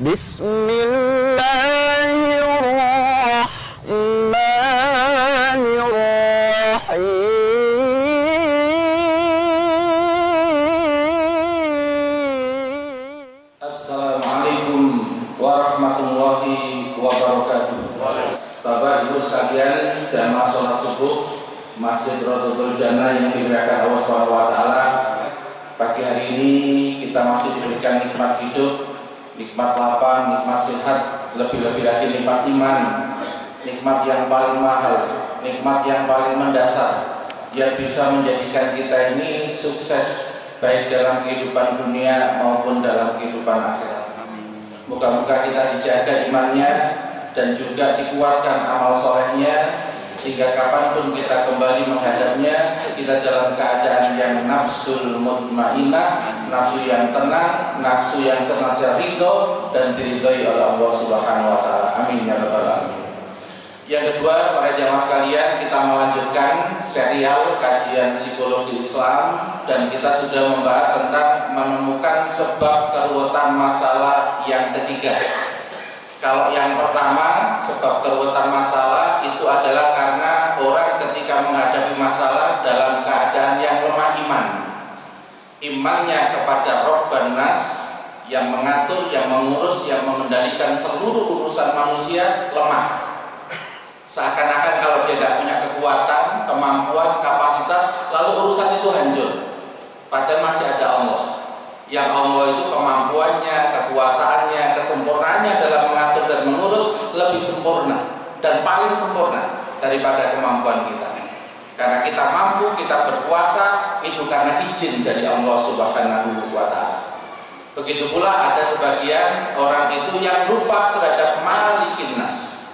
Bismillahirrahmanirrahim. Assalamualaikum warahmatullahi wabarakatuh. Bapak Ibu sekalian, jamaah sholat subuh Masjid Rodotul Jannah yang dimuliakan Allah SWT. Pagi hari ini kita masih diberikan nikmat hidup, nikmat lapang, nikmat sehat, lebih-lebih lagi nikmat iman, nikmat yang paling mahal, nikmat yang paling mendasar, yang bisa menjadikan kita ini sukses baik dalam kehidupan dunia maupun dalam kehidupan akhirat. Moga-moga kita dijaga imannya dan juga dikuatkan amal solehnya, sehingga kapanpun kita kembali menghadapnya, kita dalam keadaan yang nafsul mutmainnah, nafsu yang tenang, nafsu yang senantiasa ridho dan diridhoi oleh Allah Subhanahu wa taala. Amin ya rabbal alamin. Yang kedua, para jamaah sekalian, kita melanjutkan serial kajian psikologi Islam dan kita sudah membahas tentang menemukan sebab keruwetan masalah yang ketiga. Kalau yang pertama, sebab keruwetan masalah itu adalah karena orang ketika menghadapi masalah dalam keadaan yang lemah iman. Imannya kepada Rabban Nas yang mengatur, yang mengurus, yang mengendalikan seluruh urusan manusia lemah. Seakan-akan kalau dia tidak punya kekuatan, kemampuan, kapasitas, lalu urusan itu hancur. Padahal masih ada Allah. Yang Allah itu kemampuannya, kekuasaannya, kesempurnaannya dalam mengatur dan mengurus lebih sempurna dan paling sempurna daripada kemampuan kita. Karena kita mampu, kita berkuasa, itu karena izin dari Allah Subhanahu wa taala. Begitu pula ada sebagian orang itu yang lupa terhadap Malikin Nas.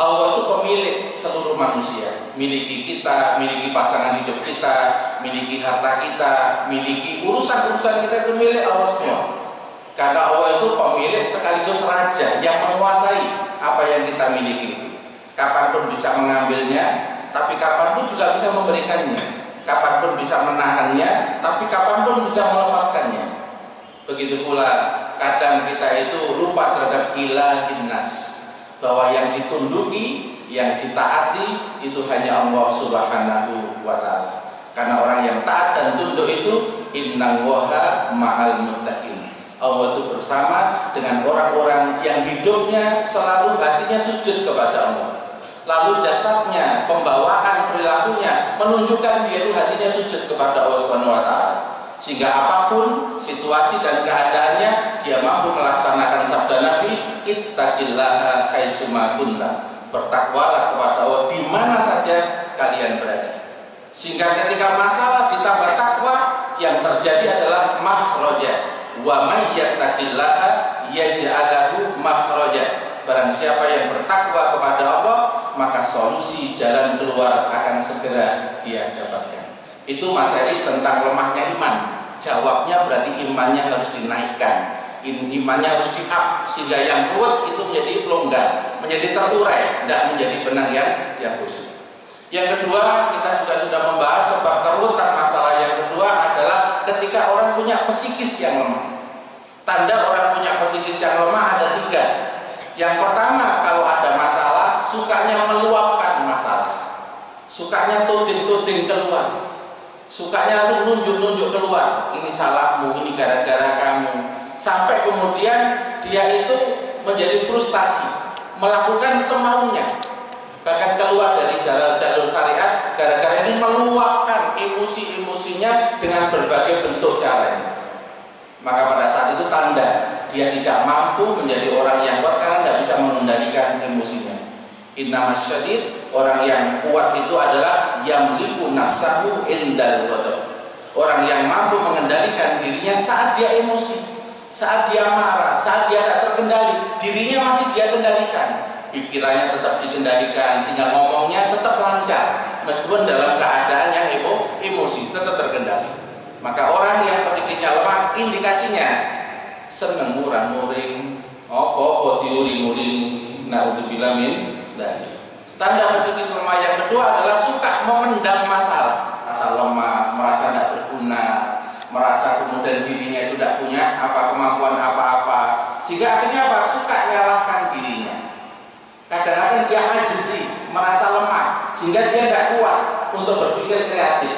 Allah itu pemilik seluruh manusia, miliki kita, miliki pasangan hidup kita, miliki harta kita, miliki urusan-urusan kita, itu milik Allah semua. Karena Allah itu pemilik sekaligus raja yang menguasai apa yang kita miliki. Kapanpun bisa mengambilnya, tapi kapanpun juga bisa memberikannya. Kapanpun bisa menahannya, tapi kapanpun bisa melepaskannya. Begitu pula kadang kita itu lupa terhadap ilahin nas, bahwa yang ditunduki, yang ditaati itu hanya Allah Subhanahu wa taala. Karena orang yang taat dan tunduk itu innallaha ma'al muttaqin. Allah itu bersama dengan orang-orang yang hidupnya selalu hatinya sujud kepada Allah. Lalu jasadnya, pembawaan, perilakunya menunjukkan dia itu hatinya sujud kepada Allah Subhanahu wa taala. Sehingga apapun situasi dan keadaannya, dia mampu melaksanakan sabda Nabi, ittaqillaha haitsuma kunta. Bertakwalah kepada Allah di mana saja kalian berada. Sehingga ketika masalah ditambah takwa, yang terjadi adalah makhraja. Wa may yattaqillaha yaj'al makhraja. Barang siapa yang bertakwa kepada Allah, maka solusi jalan keluar akan segera dia dapatkan. Itu materi tentang lemahnya iman. Jawabnya berarti imannya harus dinaikkan, imannya harus di-up, sehingga yang kuat itu menjadi longgar, menjadi terurai, tidak menjadi benang yang khusyuk. Yang kedua, kita juga sudah membahas sebab keruwetan masalah yang kedua adalah ketika orang punya psikis yang lemah. Tanda orang punya psikis yang lemah ada tiga. Yang pertama, kalau ada masalah, sukanya meluapkan masalah, sukanya tuding-tuding keluar, sukanya langsung nunjuk-nunjuk keluar, ini salahmu, ini gara-gara kamu, sampai kemudian dia itu menjadi frustasi, melakukan semaunya, bahkan keluar dari jalur syariat gara-gara ini meluapkan emosi-emosinya dengan berbagai bentuk caranya. Maka pada saat itu tanda dia tidak mampu menjadi orang yang kuat karena tidak bisa mengendalikan emosinya. Innamas syadid, orang yang kuat itu adalah yamliku nafsahu indal ghadab. Orang yang mampu mengendalikan dirinya saat dia emosi, saat dia marah, saat dia tak terkendali, dirinya masih dia kendalikan, pikirannya tetap dikendalikan, sehingga ngomongnya tetap lancar meskipun dalam keadaan yang emosi tetap terkendali. Maka orang yang psikisnya lemah, indikasinya seneng murah-muring, apa diuring-uring, naudzubillah min dzalik. Tanda psikis lemah yang kedua adalah suka memendam masalah, merasa lemah, merasa tidak berguna, merasa kemudian dirinya itu tidak punya kemampuan apa-apa, sehingga akhirnya apa? Suka menyalahkan dirinya. Kadang-kadang dia ajizi, merasa lemah, sehingga dia tidak kuat untuk berpikir kreatif.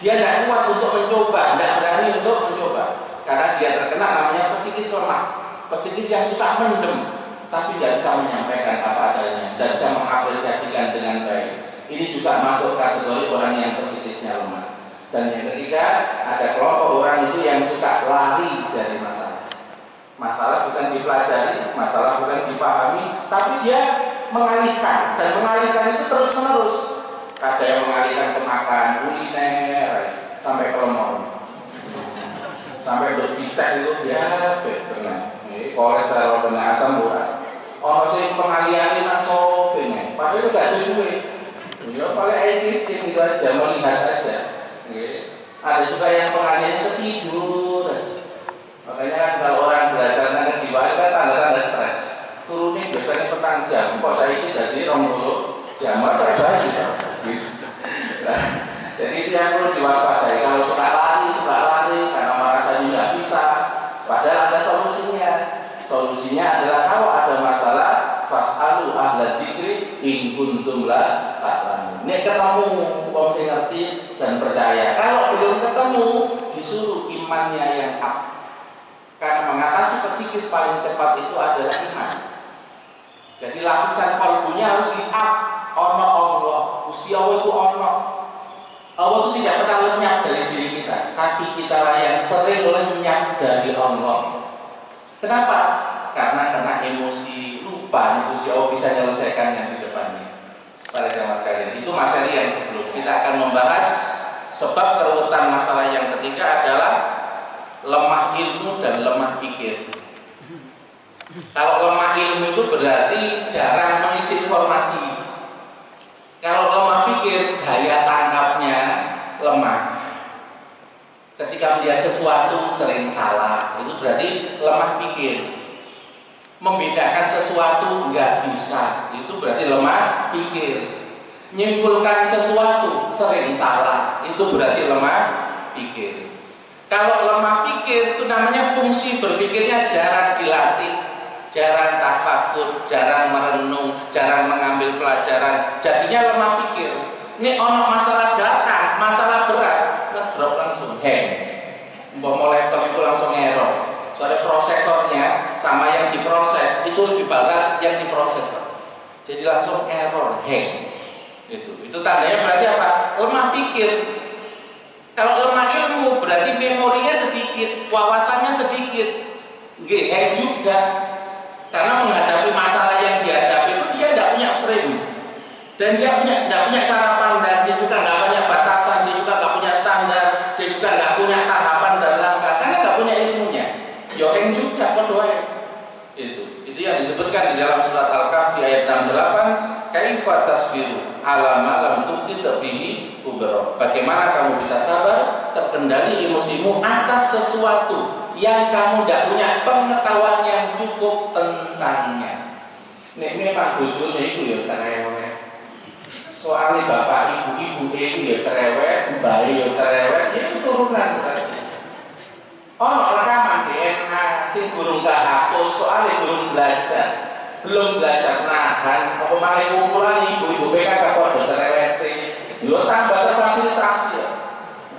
Dia tidak kuat untuk mencoba, tidak berani untuk mencoba, karena dia terkena namanya psikis lemah, psikis yang suka mendem, tapi tidak bisa menyampaikan apa adanya, tidak bisa mengapresiasikan dengan baik. Ini juga masuk kategori orang yang psikisnya lemah. Dan yang ketiga, ada kelompok orang itu yang suka lari dari masalah. Masalah bukan dipelajari, masalah bukan dipahami, tapi dia mengalihkan, dan mengalihkan itu terus menerus. Ada yang mengalihkan ke makan kuliner sampai ke lemon, sampai untuk dicek itu ya benar. Ini kolesterol dengan asam urat. Orang sih pengalihan ini shopping, padahal itu gak ada duit. Ya paling editing itu aja, melihat aja. Ada juga yang pengalihannya ketidur. Makanya kan kalau orang belajar tentang kejiwaan kan tanda-tanda stres. Turunnya biasanya petang jam, kok saya ini jadi 20 jam atau bayi. Nah, jadi itu yang perlu diwaspadai. Kalau suka lari karena merasa tidak bisa, padahal ada solusinya. Solusinya adalah kalau ada masalah, fas'alu ahla dzikri in kuntum la ta'lamun. Nek ketemu wong sing ngerti dan percaya. Kalau belum ketemu, disuruh imannya yang up. Karena mengatasi psikis paling cepat itu adalah iman. Jadi lapisan kalbunya harus di up. Ono Allah, Gusti Allah itu ono. Allah itu tidak pernah lenyap dari diri kita, tapi kita lah yang sering lenyap dari Allah. Kenapa? Karena emosi, lupa Gusti Allah bisa menyelesaikan yang di depannya. Para jamaah sekalian, itu materi yang sebelum kita akan membahas sebab keruwetan masalah yang ketiga adalah lemah ilmu dan lemah pikir. Kalau lemah ilmu itu berarti jarang mengisi informasi. Kalau lemah pikir, daya tangkapnya lemah. Ketika melihat sesuatu sering salah, itu berarti lemah pikir. Membedakan sesuatu nggak bisa, itu berarti lemah pikir. Nyimpulkan sesuatu sering salah, itu berarti lemah pikir. Kalau lemah pikir itu namanya fungsi berpikirnya jarang dilatih, jarang tafakur, jarang merenung, jarang mengambil pelajaran, jadinya lemah pikir. Ini ono masalah datang, masalah berat, ngedrop langsung hang. Mau laptop itu langsung error. Soalnya prosesornya sama yang diproses itu lebih berat yang diproses, jadi langsung error hang. Itu tandanya berarti apa? Lemah pikir. Kalau lemah ilmu berarti memorinya sedikit, wawasannya sedikit, hang juga. Karena menghadapi masalah yang dihadapi itu dia tidak punya frame, dan dia tidak punya cara pandang, dia juga nggak punya batasan, dia juga nggak punya standar, dia juga nggak punya tahapan dan langkah, karena nggak punya ilmunya. Yoheng juga kedua itu yang disebutkan di dalam surat Al-Kahfi ayat 68, kaifa tasbiru ala ma lam tuhit bihi khubra. Bagaimana kamu bisa sabar terkendali emosimu atas sesuatu yang kamu tidak punya pengetahuan yang cukup tentangnya. Nek memang bojone iku ya cerewet. Soalnya bapak ibu itu ya cerewet, mbak ya cerewet, ya itu turunan berarti. Ono rekaman DNA sing gurung kahapus soalnya belum belajar nahan apa malah kumpulan ibu-ibu PK padha cerewet. Yo tambah terfasilitasi ya.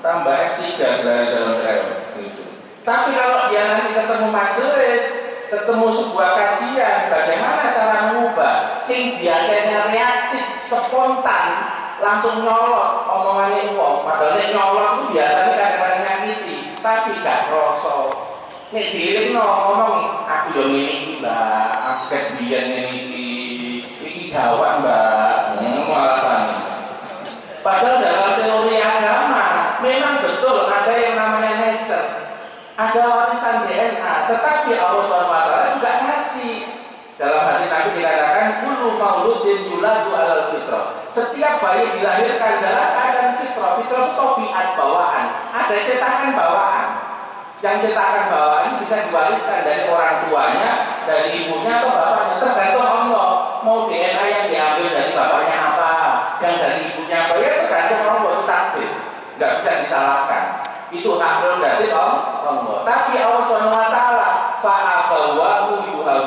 Tambah S3 dari dalam cerewet gitu. Tapi kalau dia nanti ketemu majelis, ketemu sebuah kajian, bagaimana cara mengubah sing biasanya reaktif, spontan, langsung nyolot omongannya wong. Padahal nyolot itu biasanya kadang-kadang nyakiti, tapi gak kroso. Nek diri ngomong, aku yo ngene iki, Mbak, aku ket biyen ngene iki gawat, Mbak. Ngono alasannya. Padahal dalam teori agama memang betul ada yang namanya nature. Ada warisan DNA, tetapi Allah SWT juga ngasih. Dalam hadis Nabi dikatakan kullu mauludin yuladu alal fitrah. Setiap bayi dilahirkan dalam keadaan fitrah. Fitrah itu tabiat bawaan. Ada cetakan bawaan. Yang cetakan bawaan bisa diwariskan dari orang tuanya, dari ibunya atau bapaknya, tergantung Allah. Mau DNA yang diambil dari bapaknya apa, yang dari ibunya apa, ya tergantung Allah, itu takdir. Nggak bisa disalahkan. Itu hak prerogatif Allah. Tapi Allah SWT fa'abawahu yuhawidani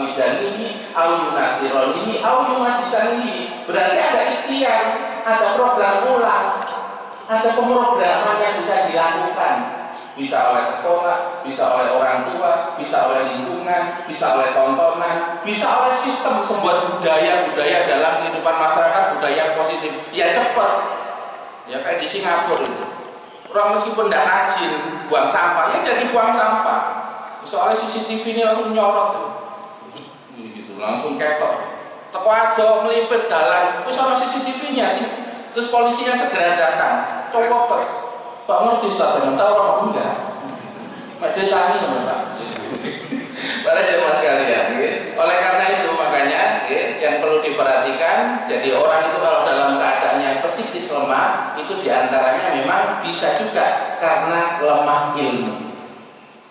ada program ulang, ada pemrograman yang bisa dilakukan, bisa oleh sekolah, bisa oleh orang tua, bisa oleh lingkungan, bisa oleh tontonan, bisa oleh sistem sebuah budaya dalam kehidupan masyarakat, budaya positif. Ya cepat, ya kayak di Singapura itu. Orang meskipun tidak rajin buang sampah, ya jadi buang sampah. Soalnya CCTV ini langsung nyorot, gitu, langsung ketok. Teko ado melipir dalan, wis ana CCTV-nya, terus polisinya segera datang. Coba Pak ngerti Ustaz, tahu orang enggak? Mak ceritani ngono Pak. Para jemaah sekalian, oleh karena itu makanya yang perlu diperhatikan, jadi orang itu kalau dalam keadaan yang psikis lemah, itu diantaranya memang bisa juga karena lemah ilmu.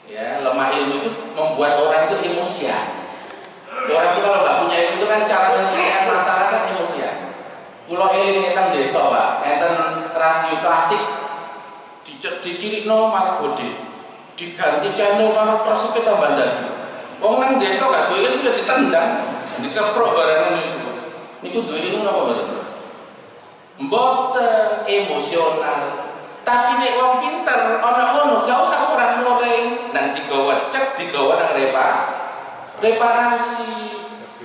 Ya, lemah ilmu itu membuat orang itu emosian. Orang itu kalau nggak punya ilmu itu kan cara menyelesaikan masalah kan emosian. Pulau ini tentang desa Pak, enten radio klasik dicirikno malah gede, diganti channel malah klasik kita bandar. Wong nang desa gak duwe ilmu ya ditendang, dikeprok barengan itu. Niku duwe ilmu napa mboten? Mboten emosional. Tapi nek wong pinter ana ngono, gak usah orang goreng, nang digawa cek digawa nang reparasi.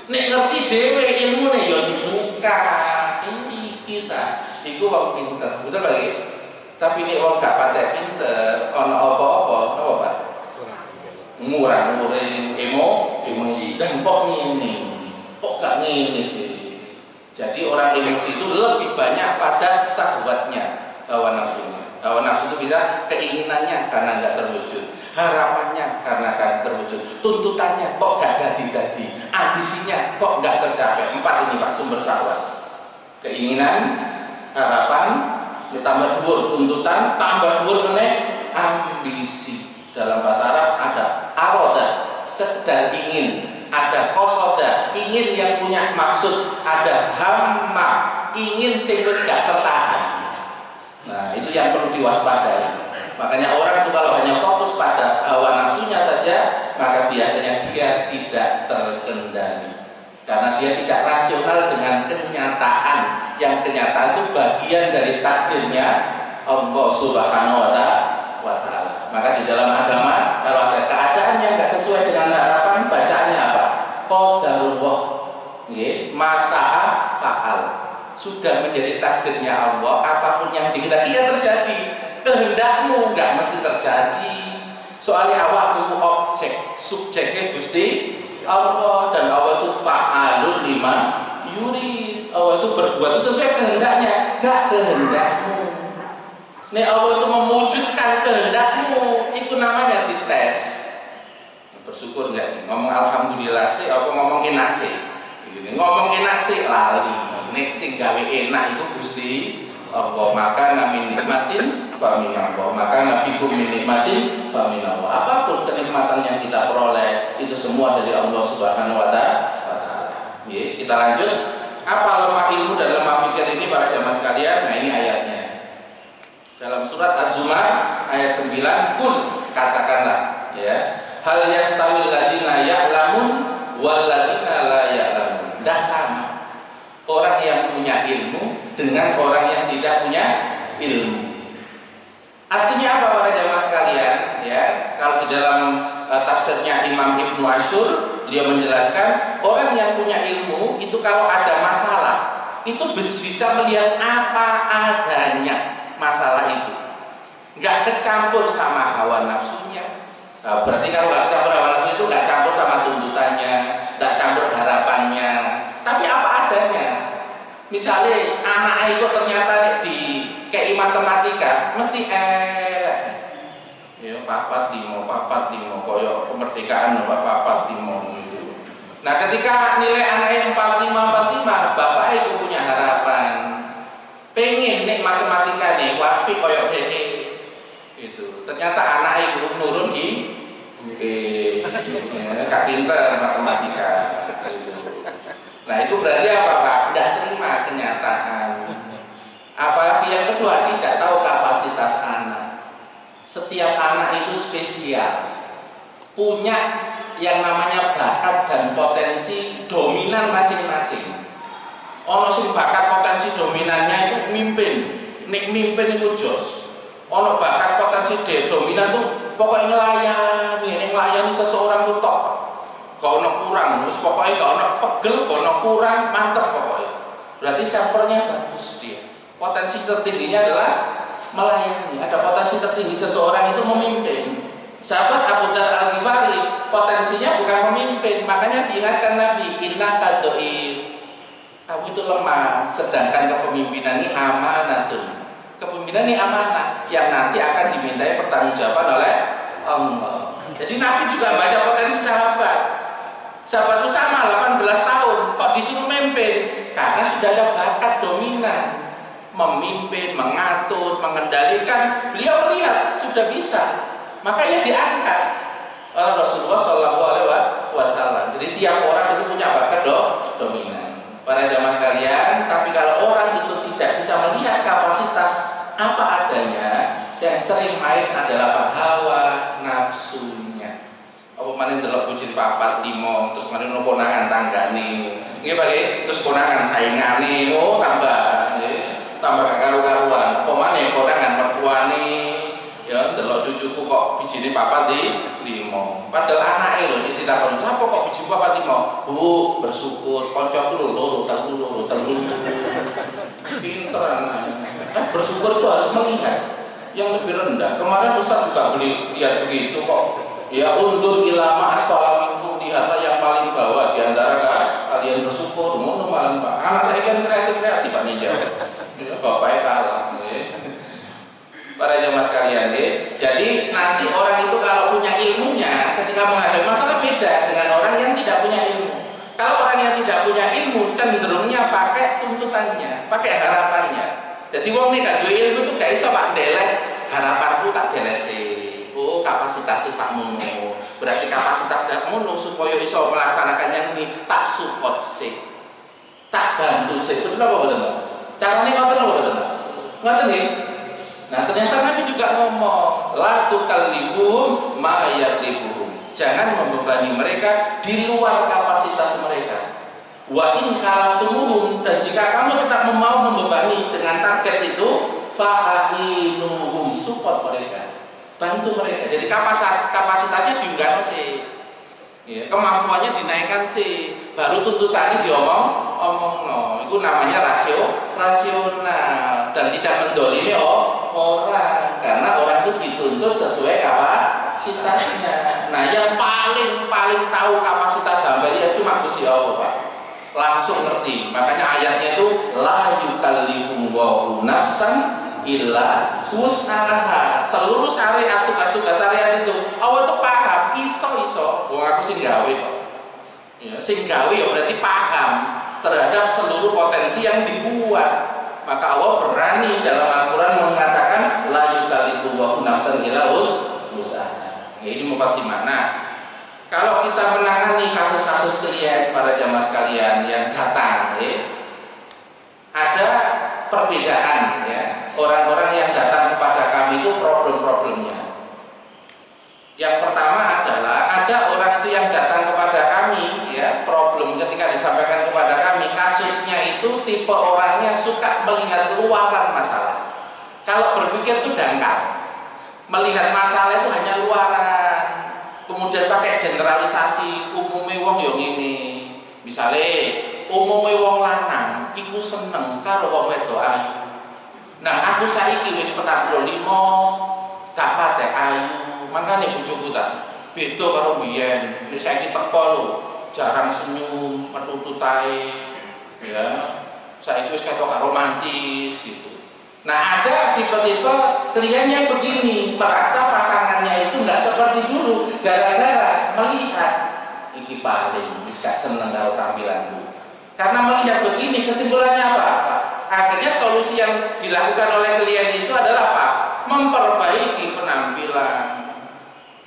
Nek ngerti dhewe ilmune ya dibuka. Ini kita iku wong pinter. Betul lagi. Tapi nek wong gak patek pinter, ana apa-apa, apa Pak? Ngurang-nguring emosi dan kok ngene, kok gak ngene sih. Jadi orang emosi itu lebih banyak pada syahwatnya, hawa nafsunya. Hawa nafsu itu bisa keinginannya karena nggak terwujud, harapannya karena nggak terwujud, tuntutannya kok gak jadi, ambisinya kok nggak tercapai. 4 ini Pak sumber syahwat: keinginan, harapan, ditambah dhuwur tuntutan, tambah dhuwur meneh ambisi. Dalam bahasa Arab ada aroda, sekedar ingin, ada kosoda, ingin yang punya maksud, ada hamma, ingin sehingga gak tertahan. Nah itu yang perlu diwaspadai. Makanya orang itu kalau hanya fokus pada hawa nafsunya saja, maka biasanya dia tidak terkendali, karena dia tidak rasional dengan kenyataan, yang kenyataan itu bagian dari takdirnya Allah Subhanahu wa Ta'ala. Maka di dalam agama kalau ada keadaan yang nggak sesuai dengan harapan, bacaannya apa? Qadarullah, masalah faal, sudah menjadi takdirnya Allah. Apapun yang dikehendaki ya terjadi. Kehendakmu nggak mesti terjadi. Soalnya awakmu objek, subjeknya Gusti Allah, dan Allah itu fa'alun lima yuri. Allah itu berbuat itu sesuai kehendaknya, gak kehendakmu. Nek Allah itu mewujudkan kehendakmu, itu namanya dites. Bersyukur nggak? Ngomong alhamdulillah sih, apa ngomong enak sih? Ngomong enak sih lali. Nek sing gawe enak itu Gusti Allah. Maka ngamin nikmatin faminallah, maka ngabikum min nikmatin faminallah. Apapun kenikmatan yang kita peroleh itu semua dari Allah Subhanahu wa Ta'ala. Kita lanjut. Apa lemah ilmu dan lemah pikir ini para jamaah sekalian? Nah ini ayatnya. Dalam surat Az-Zumar ayat 9, kul, katakanlah, ya, hal yastawil ladina ya'lamun wal ladina la ya'lamun. Tidak sama orang yang punya ilmu dengan orang yang tidak punya ilmu. Artinya apa para jamaah sekalian? Ya, kalau di dalam tafsirnya Imam Ibnu Ashur, dia menjelaskan orang yang punya ilmu itu kalau ada masalah itu bisa melihat apa adanya masalah itu, nggak kecampur sama hawa nafsunya. Nah, berarti kalau nggak campur hawa nafsu itu nggak campur sama tuntutannya, nggak campur harapannya, tapi apa adanya. Misalnya anak itu ternyata di kayak matematika mesti ya papat limo koyo kemerdekaan papat limo gitu. Nah ketika nilai anaknya 45 bapak itu punya harapan, pengen nih matematika nih wapi koyo dene itu. Ternyata anak itu nurun di gak pinter matematika gitu. Nah itu berarti apa Pak? Tidak terima kenyataan. Apalagi yang kedua, tidak tahu kapasitas anak. Setiap anak itu spesial, punya yang namanya bakat dan potensi dominan masing-masing. Ono sing bakat potensi dominannya itu mimpin. Nek mimpin itu jos. Ono bakat potensi dominan tuh pokoknya ngelayani seseorang tuh top. Gak ono kurang, terus pokoknya gak ono pegel, gak ono kurang, mantep pokoknya. Berarti sampelnya bagus dia. Potensi tertingginya adalah melayani. Ada potensi tertinggi seseorang itu memimpin. Sahabat Abu Dzar Al-Ghifari potensinya bukan memimpin, makanya diingatkan Nabi, inna kadoif, kamu itu lemah, sedangkan kepemimpinan ini amanatun. Kepemimpinan ini amanah yang nanti akan dimintai pertanggungjawaban oleh Allah. Jadi Nabi juga baca potensi sahabat. Sahabat itu sama 18 tahun kok disuruh memimpin karena sudah ada bakat dominan, memimpin, mengatur, mengendalikan. Beliau melihat sudah bisa. Makanya diangkat oleh Rasulullah SAW. Jadi tiap orang itu punya bakat dominan. Para jamaah sekalian, tapi kalau orang itu tidak bisa melihat kapasitas apa adanya, yang sering main adalah hawa nafsunya. Apa manin delok bujin papat limo, terus manin no konangan tanggane. Nggih Pak, terus konangan saingane, tambah karu-karuan. Apa manin konangan mertuane. Ya, delok cucuku kok bijine papat limo. Padahal anake lho ditakoni, "Lha kok biji papat limo?" "Bu, bersyukur, kancaku lho telu. Pinter anaknya. Bersyukur itu harus melihat yang lebih rendah. Kemarin Ustaz juga lihat begitu kok. Ya undur ilama asfala minkum, lihatlah yang paling bawah di antara kalian bersyukur. Ngono malah Pak. Anak saya kan kreatif Pak Ninja. Ya bapaknya kalah. Para jamaah sekalian, jadi nanti orang itu kalau punya ilmunya ketika menghadapi masalah beda dengan orang yang tidak punya ilmu. Kalau orang yang tidak punya ilmu cenderungnya pakai tuntutannya, pakai harapannya. Jadi wong nek gak duwe ilmu itu gak iso Pak ndelek harapanku tak delesi. Oh, kapasitasnya sakmono. Berarti kapasitas sakmono supaya iso melaksanakan yang ini tak support sih. Tak bantu sih. Betul apa betul? Caranya ngoten apa betul? Ngoten nggih? Nah ternyata Nabi juga ngomong la tukallifuhum ma yaklifuhum, jangan membebani mereka di luar kapasitas mereka. Wa in kalatuhum, dan jika kamu tetap mau membebani dengan target itu, fa'ainuhum, support mereka, bantu mereka. Jadi kapasitasnya diunggah sih, ya, kemampuannya dinaikkan sih, baru tuntutannya diomong no. Itu namanya rasional dan tidak mendolimi orang, karena orang itu dituntut sesuai kapasitasnya. Nah yang paling tahu kapasitas hamba dia cuma Gusti Allah Pak, langsung ngerti. Makanya ayatnya itu la yukallifu nafsan illa wus'aha. Seluruh syariat, tugas-tugas syariat itu Allah itu paham, iso wong aku sing gawe kok. Ya, sing gawe ya berarti paham terhadap seluruh potensi yang dibuat. Maka Allah berani dalam Al-Quran mengatakan la yukallifu nafsan illa wus'aha. Ini mukadimah. Nah, kalau kita menangani kasus-kasus klien para jamaah sekalian yang datang, ada perbedaan ya. Orang-orang yang datang kepada kami itu problem-problemnya. Yang pertama adalah ada orang itu yang datang kepada kami ya, problem ketika disampaikan kepada kami, kasusnya itu tipe orangnya suka melihat luaran masalah. Kalau berpikir itu dangkal, melihat masalah itu hanya luaran, kemudian pakai generalisasi, umumnya wong yang ini. Misalnya umumnya wong lanang iku seneng karo wong wedok ayu. Nah aku saiki wis 45 gak pate ayu, makanya bojoku tak beda karo biyen. Wis saiki teko lho, jarang senyum, metutut ae. Ya, saiki wis ketok romantis gitu. Nah ada tipe-tipe klien yang begini, merasa pasangannya itu nggak seperti dulu, gara-gara melihat iki paling wis gak seneng karo tampilanku. Karena melihat begini, kesimpulannya apa? Akhirnya solusi yang dilakukan oleh klien itu adalah apa? Memperbaiki penampilan.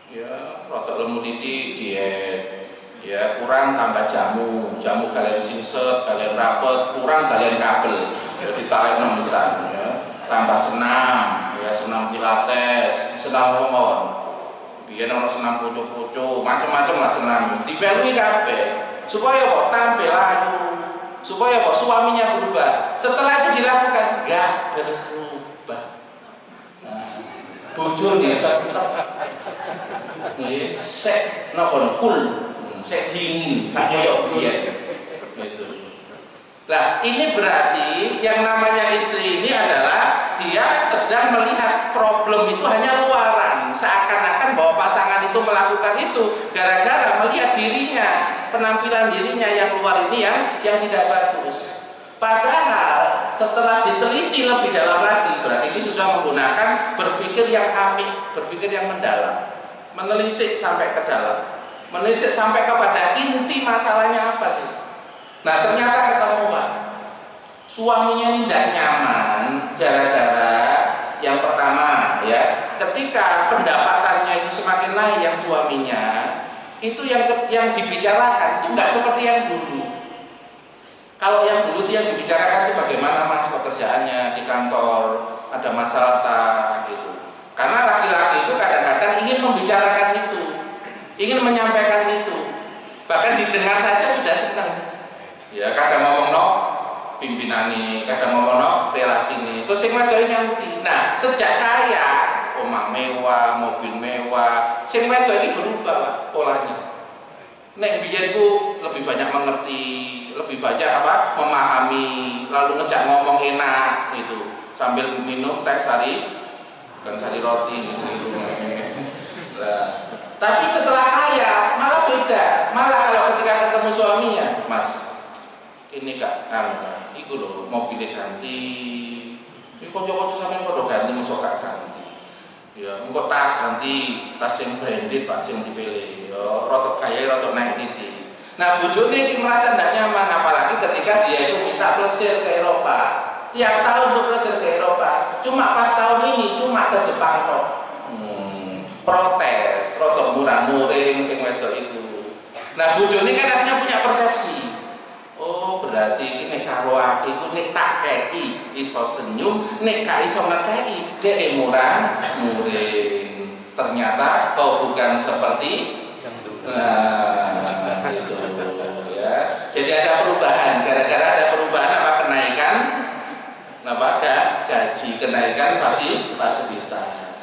Ya, rotok lemu diet. Ya, kurang tambah jamu kalian singset, kalian rapet, kurang kalian kabel. Ya, ditarik misalnya. Ya. Tambah senam, ya senam pilates, senam ngomong. Biar ono senam pucuk-pucuk, macam-macam lah senam. Dibelui kabeh supaya kok tampil ayu. supaya kok suaminya berubah. Setelah itu dilakukan, nggak berubah. Nah, bojone tetap sek napa kul, sek dingin, tak koyo biyen. Gitu. Nah, ini berarti yang namanya istri ini adalah dia sedang melihat problem itu hanya luaran, seakan-akan bahwa pasangan itu melakukan itu gara-gara melihat dirinya, penampilan dirinya yang luar ini yang tidak bagus. Padahal setelah diteliti lebih dalam lagi, berarti ini sudah menggunakan berpikir yang amik, berpikir yang mendalam, menelisik sampai ke dalam, menelisik sampai kepada inti masalahnya apa sih. Nah, ternyata ketemu Pak, suaminya ini tidak nyaman gara-gara yang pertama ya, ketika pendapatannya itu semakin naik yang suaminya, itu yang dibicarakan itu nggak seperti yang dulu. Kalau yang dulu yang dibicarakan itu bagaimana Mas pekerjaannya di kantor, ada masalah tak gitu. Karena laki-laki itu kadang-kadang ingin membicarakan itu, ingin menyampaikan itu, bahkan didengar saja sudah senang. Ya kadang ngomong no pimpinan nih, kadang ngomong no relasi nih, terus sing wedok nyanti. Nah sejak kaya, omah mewah, mobil mewah, sing wedok ini berubah Pak, polanya. Nek biyenku lebih banyak mengerti, lebih banyak apa memahami, lalu ngejak ngomong enak gitu, sambil minum teh sari, bukan sari roti gitu. Nah, tapi setelah kaya malah beda, malah kalau ketika ketemu suaminya, Mas ini kak, iku loh mobilnya ganti, ini kocok-kocok sampai kok ganti, masuk kak ganti, ya, engkau tas ganti, tas yang branded Pak, yang dipilih, ya, rotok kaya, rotok naik ini. Nah, bujurnya ini merasa tidak nyaman, apalagi ketika dia itu minta plesir ke Eropa, tiap tahun untuk plesir ke Eropa, cuma pas tahun ini cuma ke Jepang kok, protes, rotok murah-muring, sing wedok itu. Nah, bujurnya kan artinya punya persepsi. Oh berarti ini karo aku itu nek tak kei iso senyum, nek gak iso ngekei dhek murah muring. Ternyata kau bukan seperti yang dulu. Nah, gitu ya. Jadi ada perubahan, gara-gara ada perubahan apa kenaikan apa gaji, kenaikan fasilitas.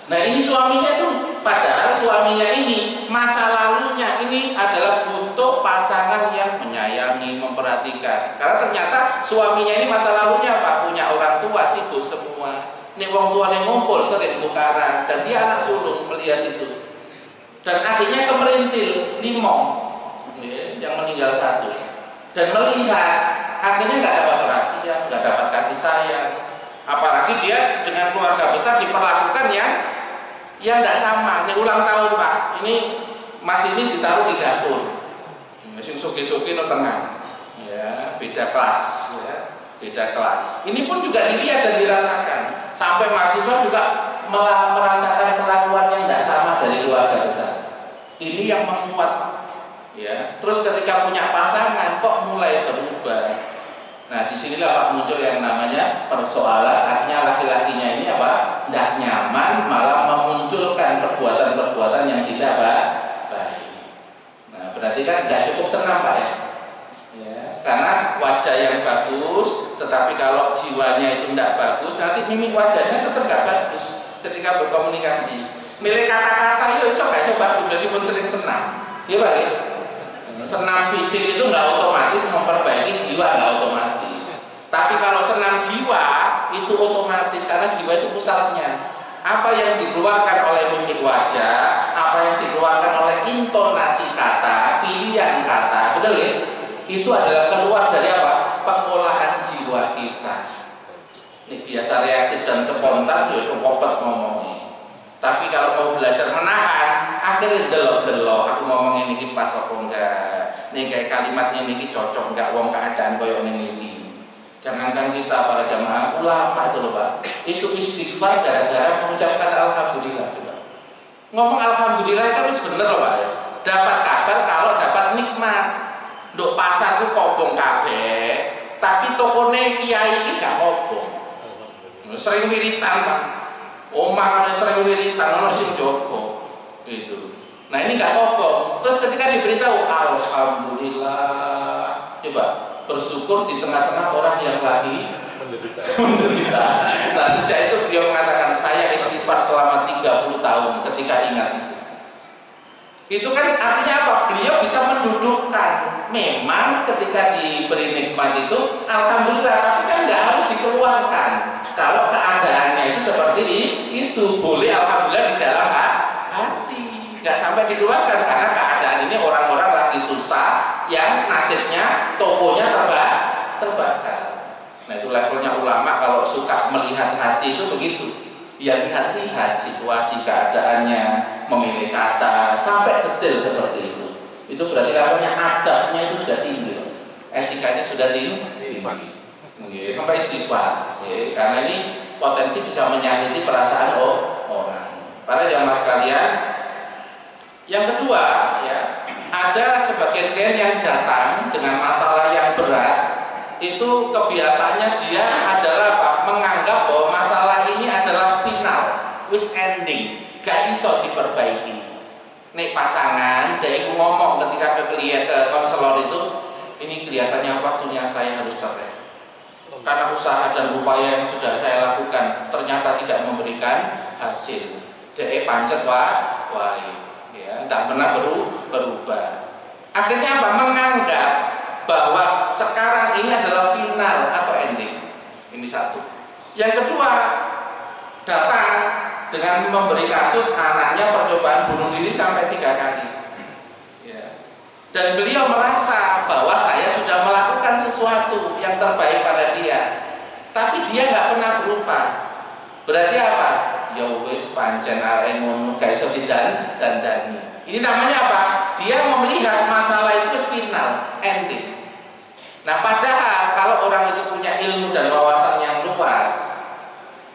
Nah ini suaminya tuh, padahal suaminya ini masa lalunya ini adalah butuh pasangan yang menyayangi, memperhatikan. Karena ternyata suaminya ini masa lalunya Pak, punya orang tua sibuk semua. Nih wong tuane ngumpul sering tukaran, dan dia anak sulung melihat itu. Dan akhirnya kemerintil 5 yang meninggal 1. Dan melihat akhirnya nggak dapat perhatian, nggak dapat kasih sayang. Apalagi dia dengan keluarga besar diperlakukan yang tidak sama. Ini ulang tahun Pak, ini Mas ini ditaruh di dapur, mesin suki-suki no tengah, ya beda kelas, ya beda kelas. Ini pun juga dilihat dan dirasakan. Sampai mahasiswa juga merasakan perlakuan yang tidak sama dari keluarga besar. Ini yang membuat, ya. Terus ketika punya pasangan kok mulai berubah. Nah disinilah Pak muncul yang namanya persoalan. Akhirnya laki-lakinya ini apa? Tidak nyaman, malah memunculkan perbuatan-perbuatan yang tidak baik. Nah berarti kan tidak cukup senang Pak ya. Karena wajah yang bagus, tetapi kalau jiwanya itu tidak bagus, nanti mimik wajahnya tetap tidak bagus ketika berkomunikasi. Milih kata-kata itu gak iso bagus, meskipun sering senang. Iya Pak ya? Senam fisik itu nggak otomatis memperbaiki jiwa, nggak otomatis. Tapi kalau senam jiwa itu otomatis, karena jiwa itu pusatnya. Apa yang dikeluarkan oleh mimik wajah, apa yang dikeluarkan oleh intonasi kata, pilihan kata, betul ya? Itu adalah keluar dari apa? Pengolahan jiwa kita. Ini biasa reaktif dan spontan, ya copot ngomongnya. Tapi kalau mau belajar menahan, akhirnya delok-delok, aku ngomong ini pas apa enggak, nih kayak kalimatnya ini cocok enggak wong keadaan koyo ini. Jangankan kita para jamaah ulama itu loh Pak, itu istighfar gara-gara mengucapkan alhamdulillah coba. Ngomong alhamdulillah itu harus bener loh Pak ya. Dapat kabar kalau dapat nikmat. Nduk pasarku kobong kabeh, tapi tokone kiai iki gak kobong. Sering wiritan Pak. Omah kan sering wiritan ono sing jogo. Gitu. Nah ini gak kobong. Terus ketika diberitahu alhamdulillah, coba bersyukur di tengah-tengah orang yang lagi menderita. Nah, sejak itu beliau mengatakan, saya istighfar selama 30 tahun ketika ingat itu. Itu kan artinya apa? Beliau bisa mendudukkan. Memang ketika diberi nikmat itu, alhamdulillah, tapi kan nggak harus dikeluarkan. Kalau keadaannya itu seperti itu, boleh alhamdulillah di dalam hati. Nggak sampai dikeluarkan karena keadaan ini orang-orang lagi susah, yang nasibnya tokonya terbakar. Nah, itu levelnya ulama kalau suka melihat hati itu begitu. Ya, lihat-lihat situasi keadaannya, memilih kata sampai detail seperti itu. Itu berarti namanya adabnya itu sudah tinggi, etikanya sudah tinggi. Sampai istighfar. Karena ini potensi bisa menyakiti perasaan orang. Para jamaah sekalian, yang kedua, ya, ada sebagian klien yang datang dengan masalah yang berat. Itu kebiasaannya dia adalah apa? Menganggap bahwa masalah ini adalah final, wis ending, gak iso diperbaiki. Nek pasangan, dia ngomong ketika ke konselor itu, ini kelihatannya waktunya saya harus cerai. Karena usaha dan upaya yang sudah saya lakukan ternyata tidak memberikan hasil. Dia pancet wah, ya, tidak pernah berubah. Akhirnya apa? Menganggap bahwa sekarang ini adalah final atau ending. Ini satu. Yang kedua, datang dengan memberi kasus anaknya percobaan bunuh diri sampai 3 kali. Ya. Dan beliau merasa bahwa saya sudah melakukan sesuatu yang terbaik pada dia, tapi dia nggak pernah berubah. Berarti apa? Ya wis pancen arek ngono gak iso didandani. Ini namanya apa? Dia melihat masalah itu final, ending. Nah, padahal kalau orang itu punya ilmu dan wawasan yang luas,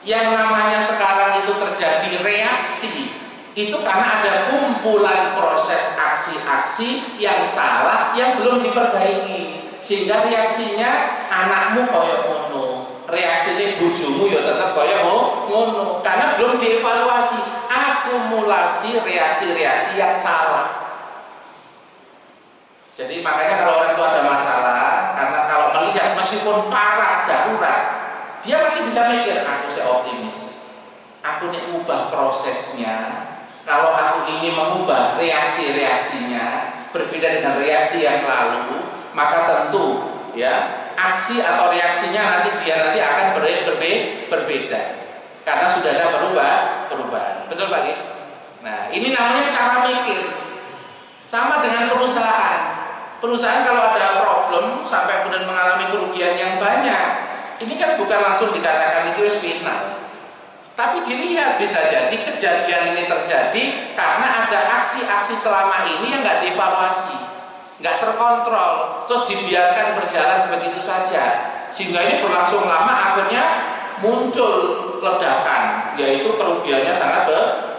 yang namanya sekarang itu terjadi reaksi, itu karena ada kumpulan proses aksi-aksi yang salah yang belum diperbaiki, sehingga reaksinya anakmu koyok ngono, reaksinya bujumu ya tetap koyok ngono, karena belum dievaluasi, akumulasi reaksi-reaksi yang salah. Jadi makanya kalau orang itu ada masalah, karena kalau melihat meskipun parah darurat, dia masih bisa mikir, aku optimis, aku ini ubah prosesnya. Kalau aku ingin mengubah reaksi-reaksinya berbeda dengan reaksi yang lalu, maka tentu ya aksi atau reaksinya nanti akan berbeda karena sudah ada perubahan. Betul Pak? Nah, ini namanya cara mikir. Sama dengan perusahaan kalau ada problem sampai kemudian mengalami kerugian yang banyak, ini kan bukan langsung dikatakan itu final, tapi dilihat bisa jadi kejadian ini terjadi karena ada aksi-aksi selama ini yang nggak dievaluasi, nggak terkontrol, terus dibiarkan berjalan begitu saja, sehingga ini berlangsung lama, akhirnya muncul ledakan, yaitu kerugiannya sangat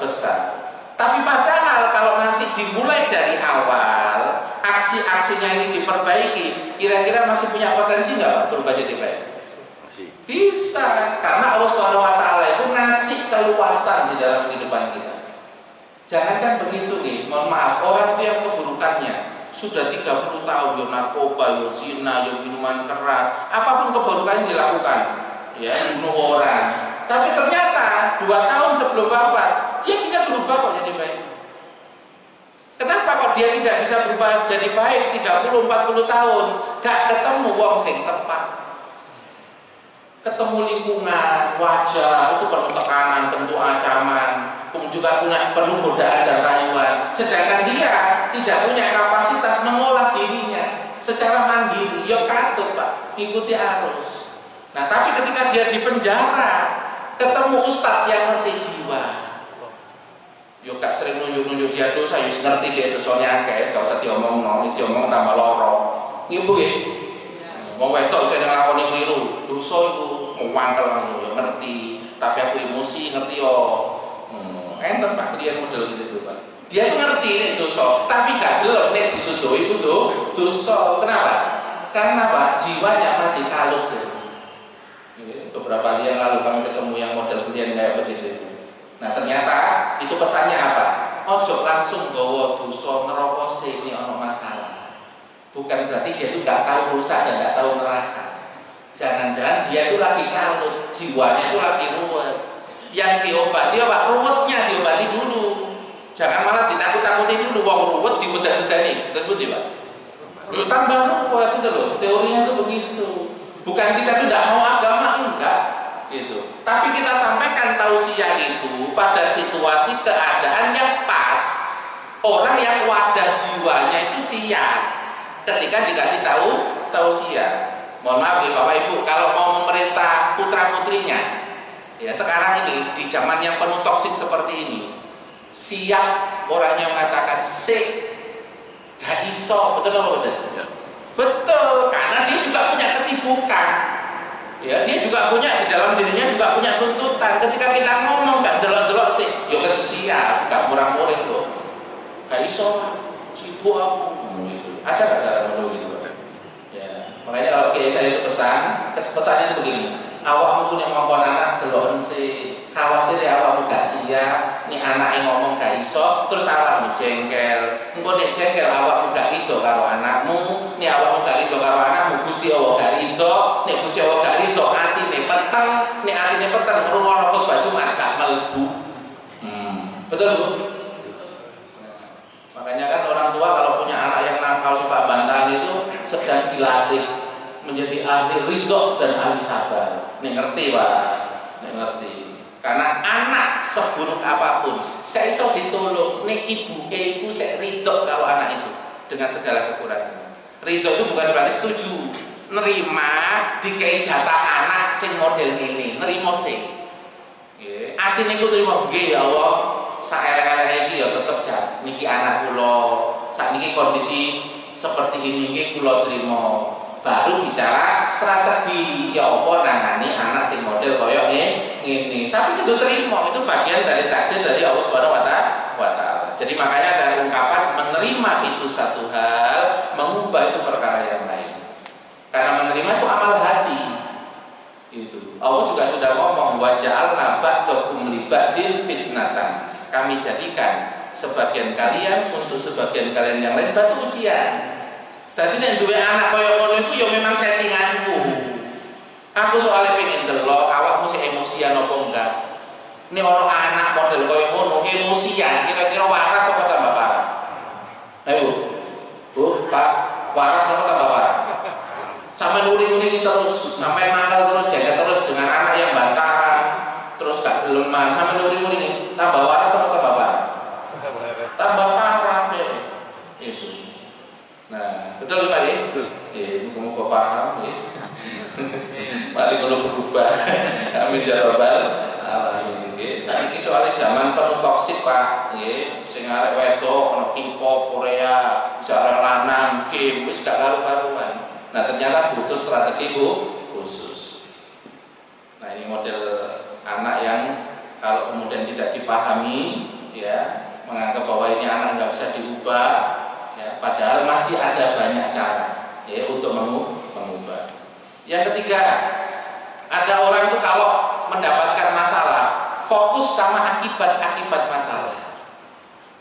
besar. Tapi padahal kalau nanti dimulai dari awal, aksi-aksinya ini diperbaiki, kira-kira masih punya potensi nggak berubah jadi baik? Bisa, karena Allah SWT itu ngasih keluasan di dalam kehidupan kita. Jangankan begitu nih, mohon maaf, orang itu yang keburukannya sudah 30 tahun, yo narkoba, yo zina, yo minuman keras, apapun keburukannya dilakukan, ya bunuh orang. Tapi ternyata 2 tahun sebelum wafat, dia bisa berubah kok jadi baik. Kenapa kok dia tidak bisa berubah jadi baik 30-40 tahun? Gak ketemu wong sing tepat. Ketemu lingkungan, wajah itu penuh tekanan, tentu ancaman, juga penuh godaan dan rayuan. Sedangkan dia tidak punya kapasitas mengolah dirinya secara mandiri. Ya katut Pak, ikuti arus. Nah, tapi ketika dia di penjara, ketemu ustadz yang ngerti jiwa. Yo gak sering nunjuk-nunjuk dia dosa, yo ngerti dia dosanya akeh, gak usah diomong tambah loro. Nggih nggih. Wong wedok sing nglakoni kliru, dosa iku mangkel langsung yo ngerti, tapi aku emosi ngerti yo. Enten Pak klien model gitu Pak. Dia itu ngerti nek dosa, tapi gak delok nek disuduhi itu dosa. Kenapa? Karena Pak jiwanya masih kalut. Beberapa hari yang lalu kami ketemu yang model klien kayak begitu. Nah, ternyata itu pesannya apa? Ojo langsung gawa dosa neraka sing ono masalah. bukan berarti dia itu nggak tahu rusak dan nggak tahu neraka. Jangan-jangan dia itu lagi kalut, jiwanya itu lagi ruwet. Yang diobati apa? Ruwetnya diobati dulu. Jangan malah ditakut-takuti dulu. Wong ruwet diudah-udahni. Tersebut ya Pak. Lu tambah ruwet itu loh. Teorinya itu begitu. Bukan kita tidak mau agama, enggak. Gitu. Tapi kita sampaikan tausiah itu pada situasi keadaan yang pas. Orang yang wadah jiwanya itu siap ketika dikasih tahu tausiah. Mohon maaf ya Bapak Ibu, kalau mau memerintah putra putrinya, ya sekarang ini di zaman yang penuh toksik seperti ini, siap orangnya mengatakan gak iso, betul apa betul? Ya. Betul, karena dia juga punya kesibukan. Ya, dia juga punya di dalam dirinya juga punya tuntutan. Ketika kita ngomong gak delok-delok yo siap, gak murah-murah loh. Gak iso, sibuk aku. Gitu. Ada gak cara menurut gitu? Makanya kalau kiai saya itu pesannya itu begini, awakmu punya ngomong anak delok khawatir ya awakmu gak siap, nih anak yang ngomong gak iso, terus awakmu jengkel, engko nek jengkel awakmu gak rido karo anakmu, nih awakmu gak rido karo anakmu, Gusti Allah gak rido, nek Gusti Allah gak rido, atine peteng, nek atine peteng rungono khotbah Jumat gak mlebu. Betul Bu? Makanya kan orang tua kalau punya anak yang nakal suka bantahan itu sedang dilatih menjadi ahli ridho dan ahli sabar. Nih ngerti Pak, nih ngerti. Karena anak seburuk apapun, saya iso ditolong. Nih ibu ibu saya ridho kalau anak itu dengan segala kekurangannya. Ridho itu bukan berarti setuju. Nerima dikei jatah anak sing model ini, nerima sing. Atine ku terima nggih ya Allah. Saerek-erek iki ya tetep jan niki anak kula. Sakniki kondisi seperti ini nggih kula trima. Baru bicara strategi ya apa nangani anak sing model koyo ngene. Tapi itu terima, itu bagian dari takdir dari Allah Subhanahu wa taala. Jadi makanya ada ungkapan menerima itu satu hal, mengubah itu perkara yang lain. Karena menerima itu amal hati. Itu. Allah juga sudah ngomong wa ja'alna ba'dakum li ba'din fitnatan. Kami jadikan sebagian kalian untuk sebagian kalian yang lain batu ujian. Tadi nek duwe anak kaya ngono iku ya memang settinganku. Aku soalnya pengen delok awakmu sik emosian apa enggak. Nek ono anak model kaya ngono emosian, kira-kira waras apa tambah parah? Ayo. Bu, Pak, waras apa tambah parah? Sampai nuring-nuring terus, sampai nakal terus, jaga terus dengan anak yang bantahan, terus gak lemah, sampai nuring-nuring tambah waras apa tambah parah? Tambah parah ya. Itu. Nah, betul Pak ya? Betul. Kamu kok paham ya? Mari kalau berubah. Amin ya rabbal alamin. Nah, ini soalnya zaman penuh toksik Pak. Sing arek wedok ono K-pop Korea, cara lanang game wis gak karu-karuan. Nah, ternyata butuh strategi khusus. Nah, ini model anak yang kalau kemudian tidak dipahami ya, menganggap bahwa ini anak nggak bisa diubah ya, padahal masih ada banyak cara ya untuk mengubah. Yang ketiga, ada orang itu kalau mendapatkan masalah fokus sama akibat masalah.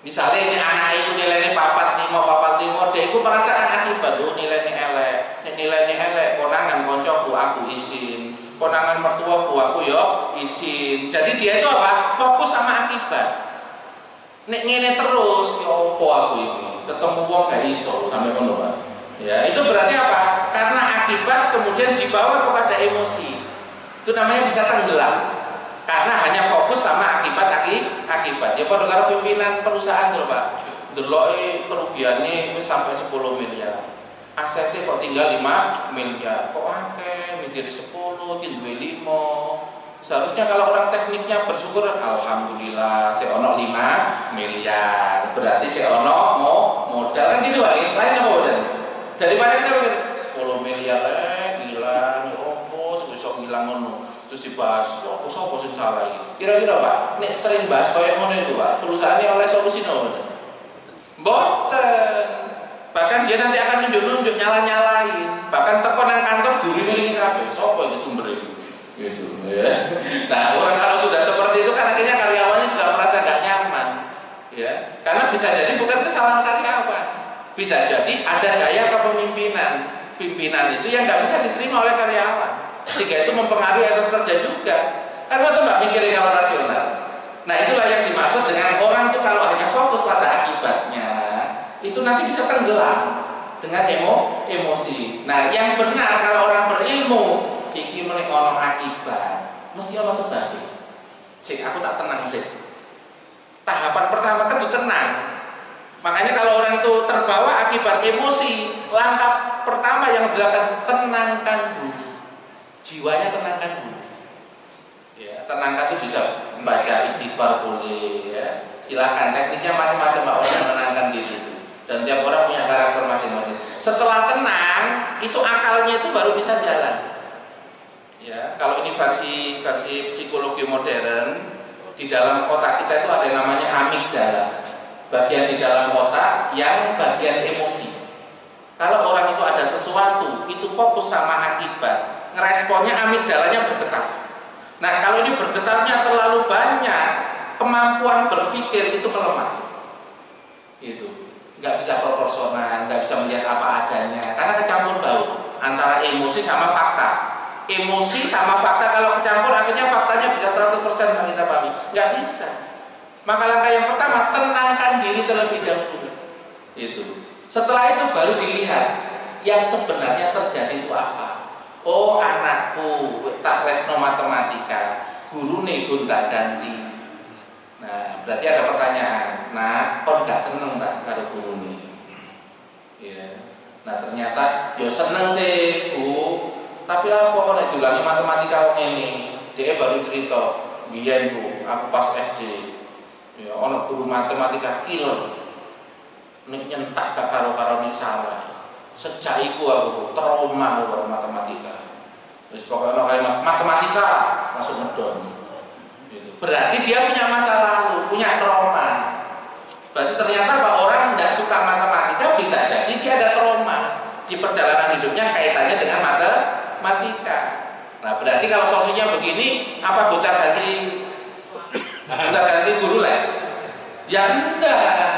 Misalnya ini anak itu nilainya papat limo dia itu merasakan akibat tuh nilainya elek konangan koncoku aku izin, konangan mertuaku aku yo izin. Jadi dia itu apa? Fokus sama akibat. Nek ngene terus ya opo aku ini ketemu wong gak iso sampai ngono Pak. Ya, itu berarti apa? Karena akibat kemudian dibawa kepada emosi. Itu namanya bisa tenggelam. Karena hanya fokus sama akibat. Ya pada karo pimpinan perusahaan lho Pak. Deloke kerugiannya sampai 10 miliar. Asetnya kok tinggal 5 miliar. Kok akeh mikir 10, ki duwe 5. Seharusnya kalau orang tekniknya bersyukur, alhamdulillah saya ono 5 miliar. Berarti saya ono modal kan gitu Pak. Lain apa modal? Daripada kita mikir 10 miliar hilang, opo bisa hilang ngono. Terus dibahas, opo sapa sing salah iki. Kira-kira Pak, nek sering bahas koyo ngono itu Pak, perusahaannya oleh solusi nopo? Mboten. Bahkan dia nanti akan nunjuk-nunjuk nyala-nyalain. Bahkan teko nang kantor duri-duri kabeh. Sapa iki sumber iki? Gitu ya. Nah, orang kalau sudah seperti itu kan akhirnya karyawannya juga merasa gak nyaman. Ya. Karena bisa jadi bukan kesalahan karyawan. Bisa jadi ada gaya kepemimpinan, pimpinan itu yang nggak bisa diterima oleh karyawan, sehingga itu mempengaruhi etos kerja juga. Kan waktu nggak mikirin kalau rasional. Nah itulah yang dimaksud dengan orang itu kalau hanya fokus pada akibatnya, itu nanti bisa tenggelam dengan emosi. Nah yang benar kalau orang berilmu, iki menik ono akibat, mesti ono sebabnya. Sik, aku tak tenang sih. Tahapan pertama kan itu tenang. Makanya kalau orang itu terbawa akibat emosi, langkah pertama yang dilakukan tenangkan dulu, jiwanya tenangkan dulu. Ya, tenangkan itu bisa membaca istighfar boleh, ya. Silakan, tekniknya macam-macam Pak orang menenangkan diri itu. Dan tiap orang punya karakter masing-masing. Setelah tenang, itu akalnya itu baru bisa jalan. Ya, kalau ini versi psikologi modern, di dalam otak kita itu ada yang namanya amigdala. Bagian di dalam otak yang bagian emosi. Kalau orang itu ada sesuatu, itu fokus sama akibat, ngeresponnya amigdalanya bergetar. Nah kalau ini bergetarnya terlalu banyak, kemampuan berpikir itu melemah. Itu nggak bisa proporsional, nggak bisa melihat apa adanya, karena kecampur baur antara emosi sama fakta. Emosi sama fakta kalau kecampur akhirnya faktanya bisa 100% yang kita pahami, nggak bisa. Maka langkah yang pertama, tenangkan diri terlebih dahulu. Itu. Setelah itu baru dilihat yang sebenarnya terjadi itu apa. Oh anakku tak lesno matematika, guru nih gonta ganti. Nah berarti ada pertanyaan. Nah kon gak seneng tak karo guru nih? Ya. Nah ternyata yo seneng sih bu. Tapi lah kok nek diulangi matematika kok ngene. Dia baru cerita, biyen bu, aku pas SD. Ya, ono guru matematika killer, nek nyentak gak karo-karo ini salah. Sejak itu aku trauma karo matematika. Terus pokoknya kalimat matematika masuk medon. Gitu. Berarti dia punya masa lalu, punya trauma. Berarti ternyata bahwa orang tidak suka matematika bisa jadi dia ada trauma di perjalanan hidupnya kaitannya dengan matematika. Nah berarti kalau solusinya begini, apa buta ganti guru les? Ya enggak.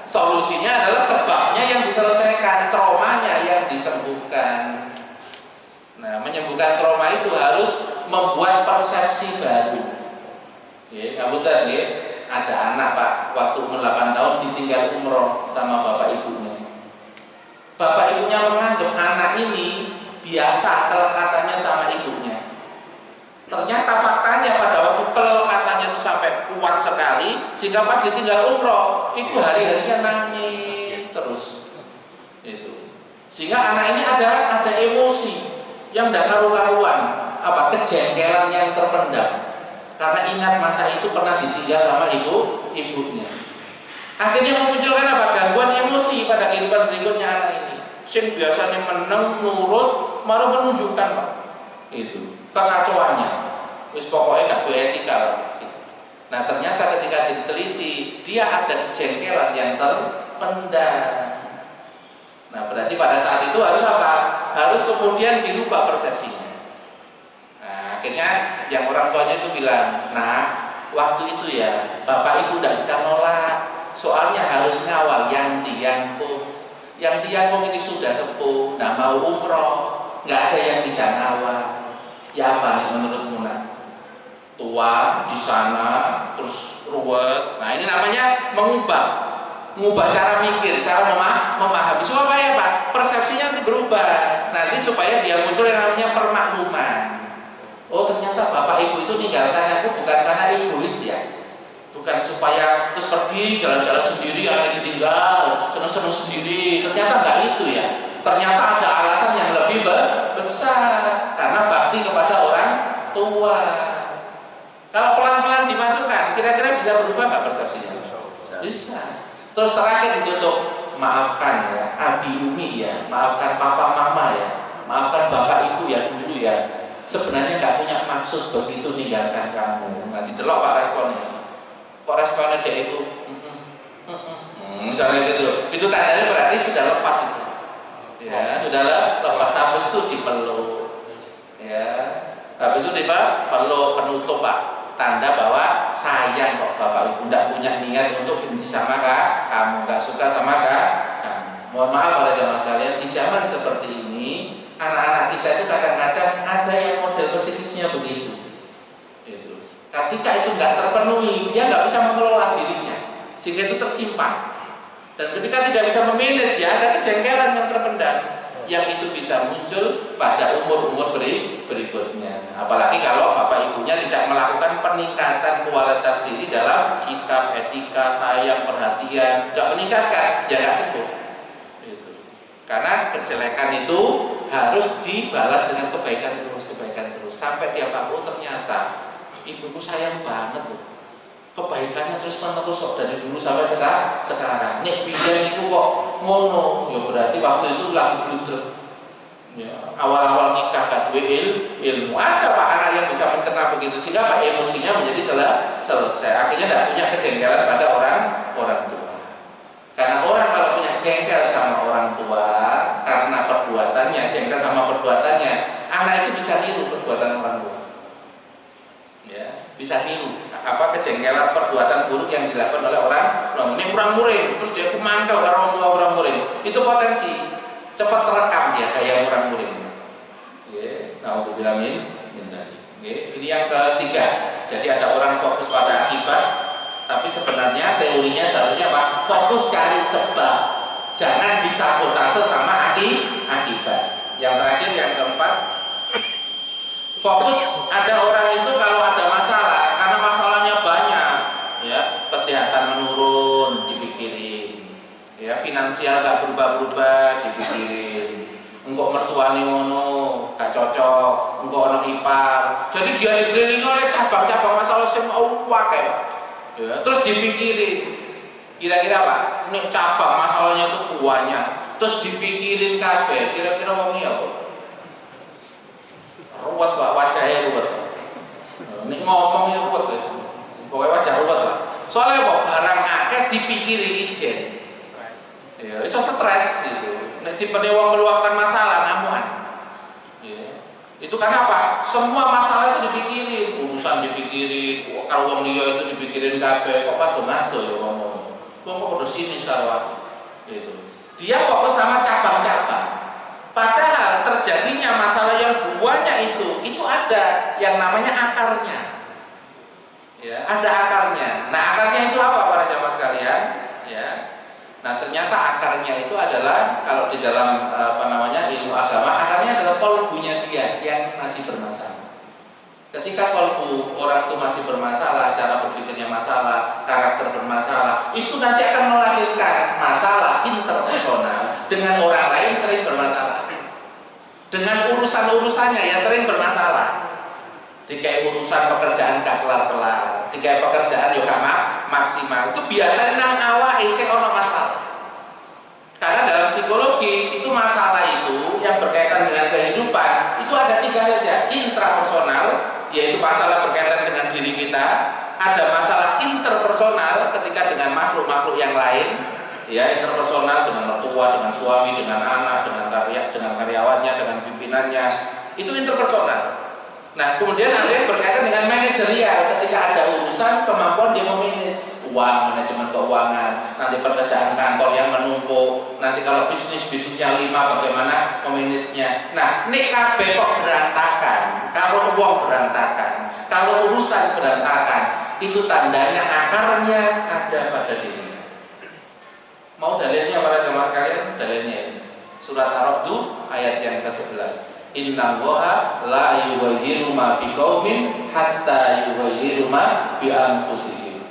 Solusinya adalah sebabnya yang diselesaikan, traumanya yang disembuhkan. Nah, menyembuhkan trauma itu harus membuat persepsi baru. Ya, kamu tadi ada anak Pak, waktu umur 8 tahun ditinggal umroh sama bapak ibunya. Bapak ibunya menganggap anak ini biasa kelekatannya sama ibunya. Ternyata faktanya pada waktu kelekatannya itu sampai kuat sekali, sehingga pas ditinggal umroh itu hari-harinya nangis terus. Itu. Sehingga anak ini ada emosi yang tidak karu-karuan, apa kejengkelan yang terpendam. Karena ingat masa itu pernah ditinggal sama ibunya. Akhirnya memunculkan apa? Gangguan emosi pada kehidupan berikutnya anak ini. Sing biasanya meneng, nurut, malah menunjukkan Pak. Itu kekacauannya. Wis pokoknya gak tuh etikal. Gitu. Nah ternyata ketika diteliti, dia ada kejengkelan yang terpendam. Nah berarti pada saat itu harus apa? Harus kemudian dirubah persepsinya. Nah akhirnya yang orang tuanya itu bilang, nah waktu itu ya bapak ibu tidak bisa nolak, soalnya harus ngawal yang tiangku ini sudah sepuh, nggak mau umroh, nggak ada yang bisa ngawal. Ya apa nih menurutmu nak? Tua di sana, terus ruwet. Nah ini namanya mengubah cara mikir, cara memahami. Supaya Pak, persepsinya nanti berubah. Nanti supaya dia muncul yang namanya permakluman. Oh ternyata bapak ibu itu ninggalkan aku bukan karena egois ya. Bukan supaya terus pergi jalan-jalan sendiri, akhirnya ditinggal, seneng-seneng sendiri. Ternyata enggak itu ya. Ternyata ada alasan yang lebih besar karena bakti kepada orang tua. Kalau pelan-pelan dimasukkan, kira-kira bisa berubah nggak persepsinya? Bisa. Terus terakhir ditutup, maafkan ya, abi umi ya, maafkan papa mama ya, maafkan bapak ibu ya dulu ya. Sebenarnya nggak punya maksud begitu ninggalkan kamu. Nanti delok Pak responnya. Kok responnya dia itu? Misalnya gitu. Itu tandanya berarti sudah lepas itu. Ya, sudah lepas habis itu dipeluk. Ya, habis itu dipeluk penutup Pak. Tanda bahwa sayang kok bapak ibu tidak punya niat untuk benci sama kamu, nggak suka sama kamu. mohon maaf para jamaah sekalian, di zaman seperti ini anak-anak kita itu kadang-kadang ada yang model psikisnya begitu. Ketika itu nggak terpenuhi, dia nggak bisa mengelola dirinya, sehingga itu tersimpan. Dan ketika tidak bisa memanage, ya ada kejengkelan yang terpendam, yang itu bisa muncul pada umur-umur berikutnya. Apalagi kalau bapak ibunya tidak melakukan peningkatan kualitas diri dalam sikap, etika, sayang, perhatian, nggak meningkatkan, ya nggak sembuh. Karena kejelekan itu harus dibalas dengan kebaikan terus, sampai dia tahu ternyata ibuku sayang banget loh, kebaikannya terus menerus dari dulu sampai sekarang. Nih biar ibu kok ngono, ya berarti waktu itu lagi blunder. Ya, awal-awal nikah gak duwe ilmu. Ada pak anak yang bisa mencerna begitu, sehingga pak emosinya menjadi selesai. Akhirnya tidak punya kejengkelan pada orang tua. Karena orang kalau punya jengkel sama orang tua karena perbuatannya, jengkel sama perbuatannya, anak itu bisa niru perbuatan orang tua. Bisa niru kejengkelan perbuatan buruk yang dilakukan oleh orang ini kurang muring, terus dia kumangkel karena orang muring, itu potensi cepat terekam dia kayak orang muring. Nah untuk bilangin ini yang ketiga. Jadi ada orang fokus pada akibat, tapi sebenarnya teorinya seharusnya apa? Fokus cari sebab, jangan disabotase sama akibat. Yang terakhir, yang keempat, fokus ada orang itu kalau ada masalah, karena masalahnya banyak, ya kesehatan menurun dipikirin, ya finansial gak berubah-berubah dipikirin, engkau mertuane ngono gak cocok, engkau anak ipar, jadi dia dikelilingi oleh cabang-cabang masalah yang akeh, ya terus dipikirin, kira-kira apa? Ini cabang masalahnya itu banyak, terus dipikirin kabeh, kira-kira wong apa? Ruwet pak, wajahnya ruwet. Ini ngomongnya ruwet ya. Pokoknya wajah ruwet lah. Soalnya kok barang akeh dipikiri ijen. Ya, itu stres gitu. Nek tipe wong meluapkan masalah ngamuan. Ya. Itu karena apa? Semua masalah itu dipikirin, urusan dipikirin, kalau wong liya itu dipikirin kabeh, kok padu-madu ya ngomong. Wong kok udah sini sekarang. Gitu. Dia fokus sama cabang-cabang. Padahal terjadinya masalah yang banyak itu ada yang namanya akarnya, ya ada akarnya. Nah akarnya itu apa para jamaah sekalian? Ya, nah ternyata akarnya itu adalah kalau di dalam ilmu agama, akarnya adalah kolbunya dia yang masih bermasalah. Ketika kolbu orang itu masih bermasalah, cara berpikirnya masalah, karakter bermasalah, itu nanti akan melahirkan masalah interpersonal dengan orang lain sering bermasalah. Dengan urusan-urusannya ya sering bermasalah. Dikai urusan pekerjaan gak kelar-kelar, dikai pekerjaan juga maksimal. Itu biasanya nang awake sing ono masalah. Karena dalam psikologi itu masalah itu yang berkaitan dengan kehidupan itu ada tiga saja, intrapersonal, yaitu masalah berkaitan dengan diri kita, ada masalah interpersonal ketika dengan makhluk-makhluk yang lain, ya interpersonal dengan mertua, dengan suami, dengan anak, dengan karyawannya, dengan pimpinannya, itu interpersonal. Nah kemudian ada yang berkaitan dengan manajerial, ketika ada urusan kemampuan dia memanage uang, manajemen keuangan, nanti pekerjaan kantor yang menumpuk, nanti kalau bisnisnya 5 bagaimana memanagenya. Nah ini kabeh kok berantakan, kalau uang berantakan, kalau urusan berantakan, itu tandanya akarnya ada pada diri. Mau dalilnya para jemaah sekalian? Dalilnya ini surat Ar-Ra'd ayat yang ke-11. Innallaha la yughayyiru ma biqaumin hatta yughayyiru ma bi anfusihim.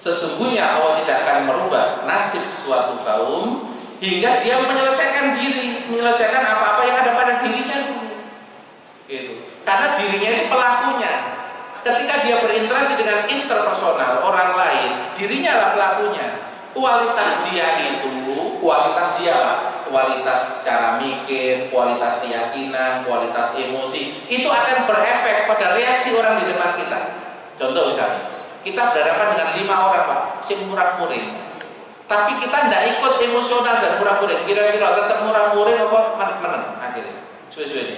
Sesungguhnya Allah tidak akan merubah nasib suatu kaum hingga dia menyelesaikan apa-apa yang ada pada dirinya dulu. Gitu. Karena dirinya ini pelakunya. Ketika dia berinteraksi dengan interpersonal orang lain, dirinya lah pelakunya. Kualitas dia kualitas cara mikir, kualitas keyakinan, kualitas emosi itu akan berefek pada reaksi orang di depan kita. Contoh misalnya, kita berhadapan dengan 5 orang pak, sing murah-muring, tapi kita tidak ikut emosional dan murah-muring, kira-kira tetap murah-muring apa meneng akhirnya, suwe-suwe ini.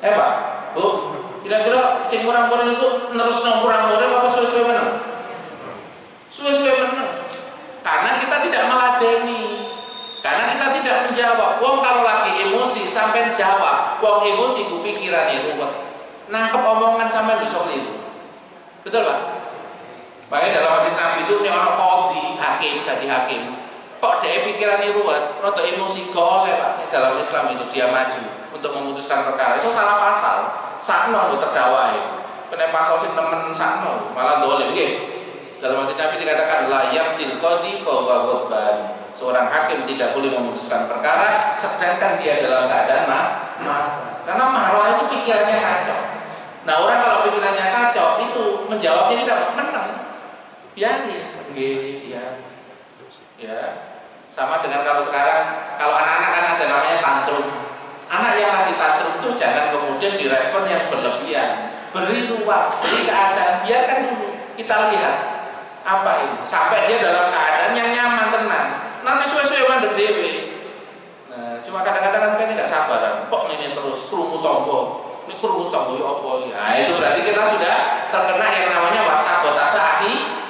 Pak, Bu, kira-kira sing murah-muring itu terus murah-muring apa suwe-suwe meneng? Suwe-suwe meneng. Karena kita tidak meladeni, karena kita jawab. Wong kalau lagi emosi sampai jawab. Wong emosi ku pikirannya ruwet. Nangkep omongan sampai bisa keliru. Betul Pak? Makanya dalam hadis Nabi itu nek ana qadhi, hakim, dadi hakim. Kok dia pikirannya ruwet, rada emosi golek Pak. Dalam Islam itu dia maju untuk memutuskan perkara. Itu salah pasal. Sakno lho terdakwai. Kena pasal sing nemen sakno, malah dolim nggih. Dalam hadis Nabi dikatakan la yaqtil qadhi fa huwa ghadban. Seorang hakim tidak boleh memutuskan perkara sedangkan dia dalam keadaan marah. Karena marah itu pikirannya kacau. Nah, orang kalau pikirannya kacau itu menjawabnya tidak menang. Biarin, nggih, ya. Sama dengan kalau sekarang kalau anak-anak kan ada namanya tantrum. Anak yang lagi tantrum itu jangan kemudian direspon yang berlebihan. Beri ruang, beri keadaan, biarkan dulu kita lihat apa ini sampai dia dalam keadaan yang nyaman, tenang. Nanti suwe-suwe mandek dewe. Nah, cuma kadang-kadang kan nggak sabaran. Kok ini terus krungu tombo, ini krungu tombo ya apa? Nah, itu berarti kita sudah terkena yang namanya wasabotase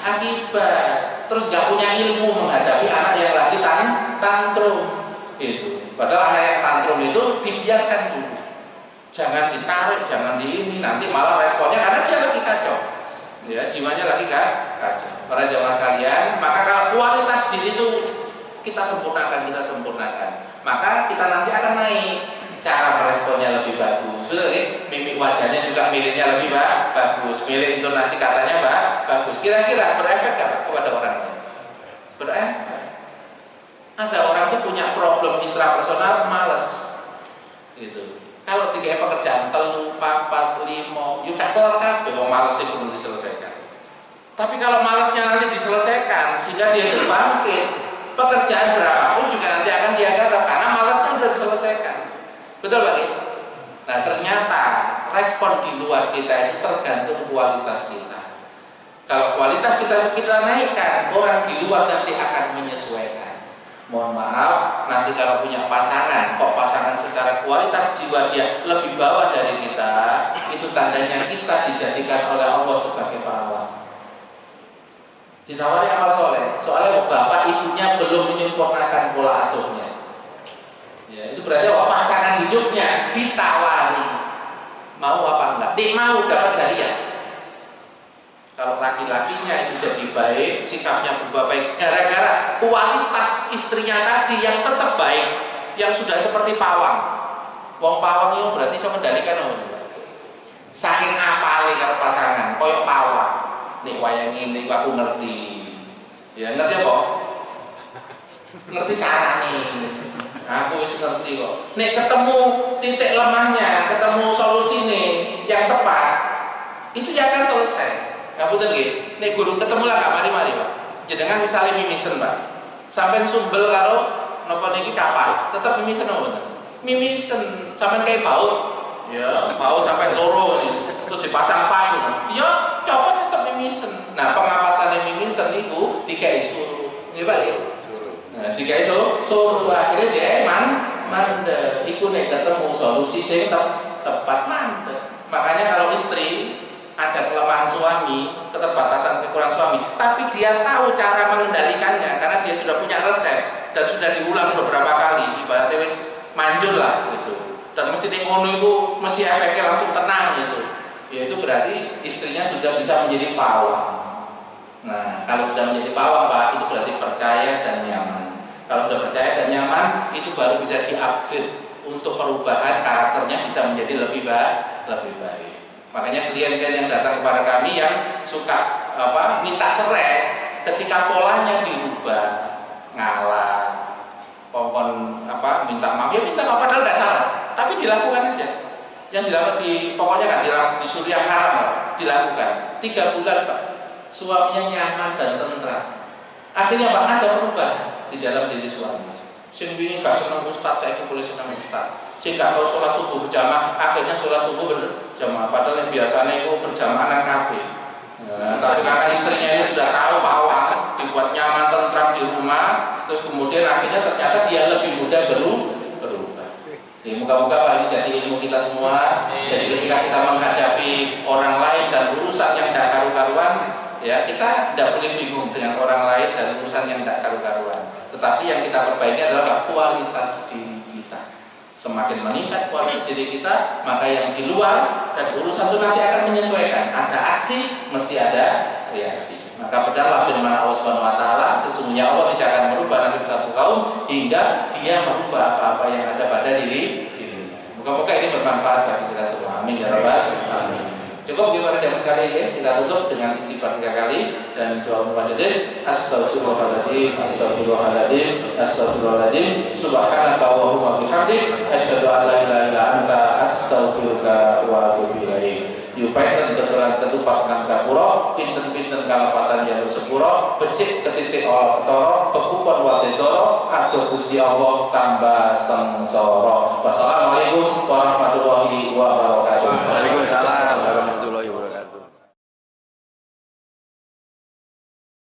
akibat. Terus nggak punya ilmu menghadapi anak yang lagi tantrum. Itu. Padahal anak yang tantrum itu dibiarkan dulu. Jangan ditarik, jangan di ini, nanti malah responnya karena dia lagi kacau. Ya, jiwanya lagi kacau. Para jamaah sekalian, maka kalau kualitas diri itu kita sempurnakan, maka kita nanti akan naik. Cara meresponnya lebih bagus, sudah ya? Mimik wajahnya juga miliknya lebih bagus, milik intonasi katanya bagus. Kira-kira berefek nggak kepada orangnya? Berefek. Ada orang tuh punya problem intrapersonal, malas, gitu. Kalau tiga pekerjaan telu, papat, limo, yuk cakol kabeh, wong malas itu belum diselesaikan. Tapi kalau malasnya nanti diselesaikan, sehingga dia itu bangkit, pekerjaan berapapun juga nanti akan dia garap karena malasnya sudah diselesaikan. Betul Pak? Nah, ternyata respon di luar kita itu tergantung kualitas kita. Kalau kualitas kita naikkan, orang di luar nanti akan menyesuaikan. Mohon maaf, nanti kalau punya pasangan, kok pasangan secara kualitas jiwa dia lebih bawah dari kita, itu tandanya kita dijadikan oleh Allah sebagai pahlawan. Ditawari amal soleh, soalnya bapak ibunya belum menyempurnakan pola asuhnya. Ya, itu berarti bahwa pasangan hidupnya ditawari mau apa enggak? Dia mau dapat hadiah. Kalau laki-lakinya itu jadi baik, sikapnya berubah baik gara-gara kualitas istrinya tadi yang tetap baik, yang sudah seperti pawang. Wong pawang itu berarti bisa mendalikan apa? Saking apale karo pasangan, koyo pawang. Nek wayang ini aku ngerti. Ya ngerti apa? Ngerti carane. Aku wis ngerti kok. Nek ketemu titik lemahnya, ketemu solusinya yang tepat, itu ya akan selesai. Ngapunten nggih. Nek gurung ketemu lah gak mari-mari, Pak. Jenengan misalnya mimisen, Pak. Sampai sumbel karo napa niki kapas, tetep mimisen apa mboten? Mimisen, sampai kayak baut. Ya, baut sampai loro nih. Terus dipasang paku. Ya, copot tetep mimisen. Nah, pengapasane mimisen niku dikai suruh. Nggih, Pak ya. Nah, jika itu suruh akhirnya dia mandek. Iku nek ketemu solusi sing tepat mandek. Makanya kalau istri ada kelemahan suami, keterbatasan kekurangan suami, tapi dia tahu cara mengendalikannya karena dia sudah punya resep dan sudah diulang beberapa kali, ibaratnya wis manjur lah gitu. Dan mesti ngono itu mesti efeknya langsung tenang gitu. Ya itu berarti istrinya sudah bisa menjadi pawang. Nah, kalau sudah menjadi pawang, Pak, itu berarti percaya dan nyaman. Kalau sudah percaya dan nyaman, itu baru bisa di-upgrade untuk perubahan karakternya bisa menjadi lebih baik. Makanya klien-klien yang datang kepada kami yang suka minta cerai, ketika polanya dirubah, ngalah, minta maaf, ya minta maaf padahal tidak salah, tapi dilakukan aja. Yang dilakukan pokoknya kan disuruh yang haram, dilakukan 3 bulan, Pak. Suaminya nyaman dan tentram. Akhirnya Pak ada perubahan di dalam diri suami. Sing wingi gak seneng ustaz, saiki boleh seneng ustaz. Sing gak tau sholat subuh berjamaah, akhirnya sholat subuh berjamaah. Padahal yang biasanya itu berjamaah nang kafe. Nah, tapi karena istrinya ini sudah tahu pawang, dibuat nyaman tentram di rumah, terus kemudian akhirnya ternyata dia lebih mudah berubah. Jadi moga-moga Pak ini jadi ilmu kita semua. Jadi ketika kita menghadapi orang lain dan urusan yang tidak karu-karuan, ya kita tidak boleh bingung dengan orang lain dan urusan yang tidak karu-karuan. Tetapi yang kita perbaiki adalah kualitas diri kita. Semakin meningkat kualitas diri kita, maka yang di luar dan urusan itu nanti akan menyesuaikan. Ada aksi, mesti ada reaksi. Maka benarlah firman Allah Subhanahu wa taala, sesungguhnya Allah tidak akan merubah nasib satu kaum hingga dia merubah apa-apa yang ada pada dirinya. Moga-moga ini bermanfaat bagi kita semua. Amin ya rabbal alamin. Cukup gimana jam sekali ya, kita tutup dengan istighfar 3 kali dan doa majelis. Astagfirullahaladzim, astagfirullahaladzim, astagfirullahaladzim. Subhanaka Allahumma bihamdik, asyhadu an la ilaha illa anta, astaghfiruka wa atubu ilaik. Yupaiten keturunan ketupat nang kapura, pinten-pinten kalapatan jalur sepuro, becik ketitik olah ketoro, bekupon wadedoro, aduh Gusti Allah tambah sengsara. Wassalamualaikum warahmatullahi wabarakatuh. Waalaikumsalam.